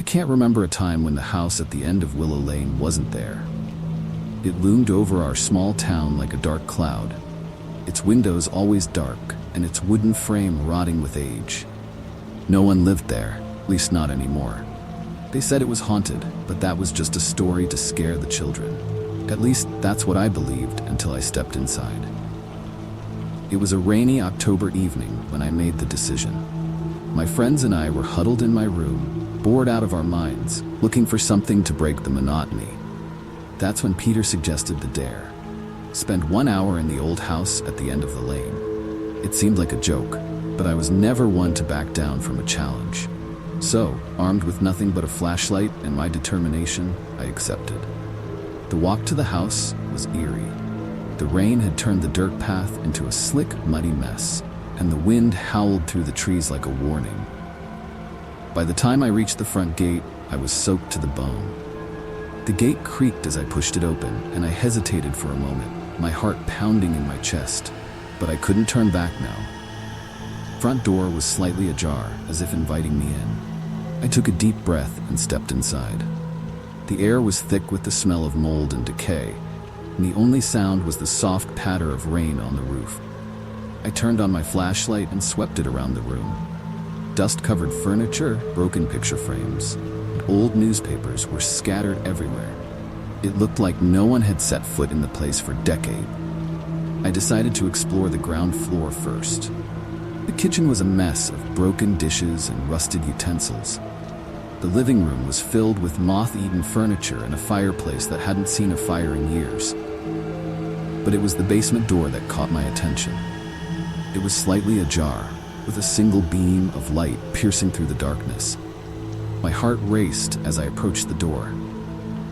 I can't remember a time when the house at the end of Willow Lane wasn't there. It loomed over our small town like a dark cloud, its windows always dark and its wooden frame rotting with age. No one lived there, at least not anymore. They said it was haunted, but that was just a story to scare the children. At least that's what I believed until I stepped inside. It was a rainy October evening when I made the decision. My friends and I were huddled in my room, bored out of our minds, looking for something to break the monotony. That's when Peter suggested the dare. Spend 1 hour in the old house at the end of the lane. It seemed like a joke, but I was never one to back down from a challenge. So, armed with nothing but a flashlight and my determination, I accepted. The walk to the house was eerie. The rain had turned the dirt path into a slick, muddy mess, and the wind howled through the trees like a warning. By the time I reached the front gate, I was soaked to the bone. The gate creaked as I pushed it open, and I hesitated for a moment, my heart pounding in my chest, but I couldn't turn back now. Front door was slightly ajar, as if inviting me in. I took a deep breath and stepped inside. The air was thick with the smell of mold and decay, and the only sound was the soft patter of rain on the roof. I turned on my flashlight and swept it around the room. Dust-covered furniture, broken picture frames, and old newspapers were scattered everywhere. It looked like no one had set foot in the place for decades. I decided to explore the ground floor first. The kitchen was a mess of broken dishes and rusted utensils. The living room was filled with moth-eaten furniture and a fireplace that hadn't seen a fire in years. But it was the basement door that caught my attention. It was slightly ajar, with a single beam of light piercing through the darkness. My heart raced as I approached the door.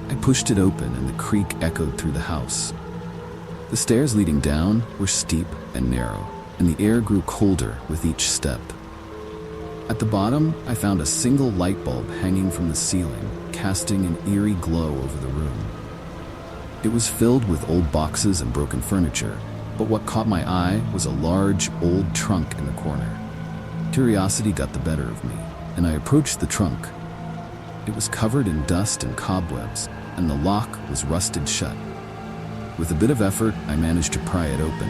I pushed it open and the creak echoed through the house. The stairs leading down were steep and narrow, and the air grew colder with each step. At the bottom, I found a single light bulb hanging from the ceiling, casting an eerie glow over the room. It was filled with old boxes and broken furniture, but what caught my eye was a large, old trunk in the corner. Curiosity got the better of me, and I approached the trunk. It was covered in dust and cobwebs, and the lock was rusted shut. With a bit of effort, I managed to pry it open.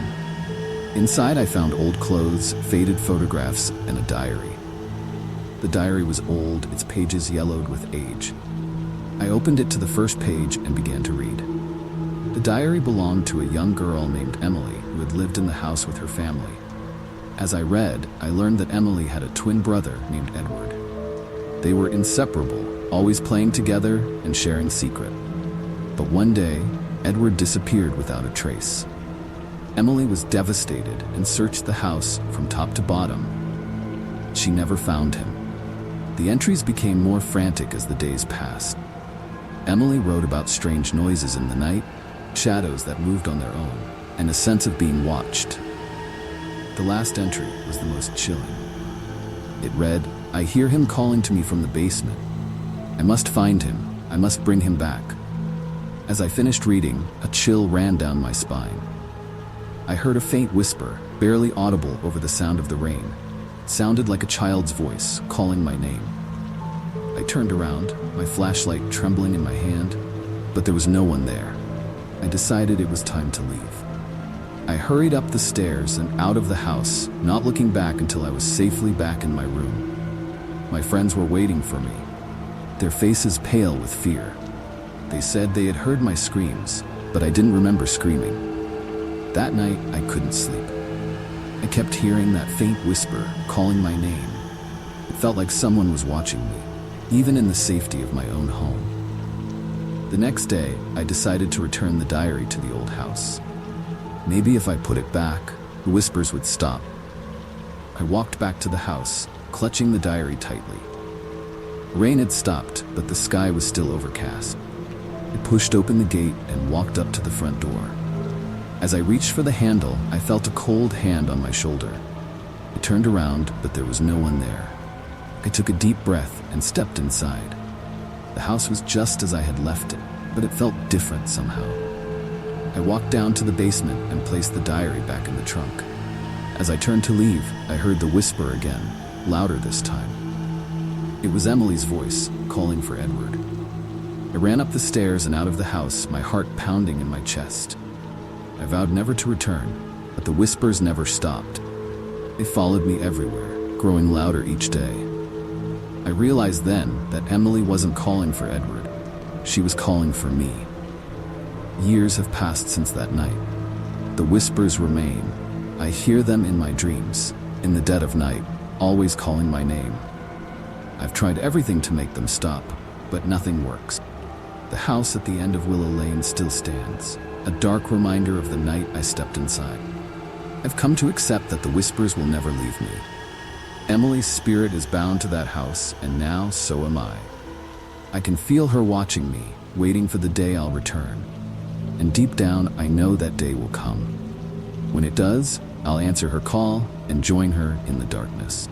Inside, I found old clothes, faded photographs, and a diary. The diary was old, its pages yellowed with age. I opened it to the first page and began to read. The diary belonged to a young girl named Emily who had lived in the house with her family. As I read, I learned that Emily had a twin brother named Edward. They were inseparable, always playing together and sharing secrets. But one day, Edward disappeared without a trace. Emily was devastated and searched the house from top to bottom. She never found him. The entries became more frantic as the days passed. Emily wrote about strange noises in the night, shadows that moved on their own, and a sense of being watched. The last entry was the most chilling. It read, "I hear him calling to me from the basement. I must find him. I must bring him back." As I finished reading, a chill ran down my spine. I heard a faint whisper, barely audible over the sound of the rain. It sounded like a child's voice, calling my name. I turned around, my flashlight trembling in my hand, but there was no one there. I decided it was time to leave. I hurried up the stairs and out of the house, not looking back until I was safely back in my room. My friends were waiting for me, their faces pale with fear. They said they had heard my screams, but I didn't remember screaming. That night, I couldn't sleep. I kept hearing that faint whisper, calling my name. It felt like someone was watching me, even in the safety of my own home. The next day, I decided to return the diary to the old house. Maybe if I put it back, the whispers would stop. I walked back to the house, clutching the diary tightly. Rain had stopped, but the sky was still overcast. I pushed open the gate and walked up to the front door. As I reached for the handle, I felt a cold hand on my shoulder. I turned around, but there was no one there. I took a deep breath and stepped inside. The house was just as I had left it, but it felt different somehow. I walked down to the basement and placed the diary back in the trunk. As I turned to leave, I heard the whisper again, louder this time. It was Emily's voice, calling for Edward. I ran up the stairs and out of the house, my heart pounding in my chest. I vowed never to return, but the whispers never stopped. They followed me everywhere, growing louder each day. I realized then that Emily wasn't calling for Edward. She was calling for me. Years have passed since that night. The whispers remain. I hear them in my dreams, in the dead of night, always calling my name. I've tried everything to make them stop, but nothing works. The house at the end of Willow Lane still stands, a dark reminder of the night I stepped inside. I've come to accept that the whispers will never leave me. Emily's spirit is bound to that house, and now so am I. I can feel her watching me, waiting for the day I'll return. And deep down, I know that day will come. When it does, I'll answer her call and join her in the darkness.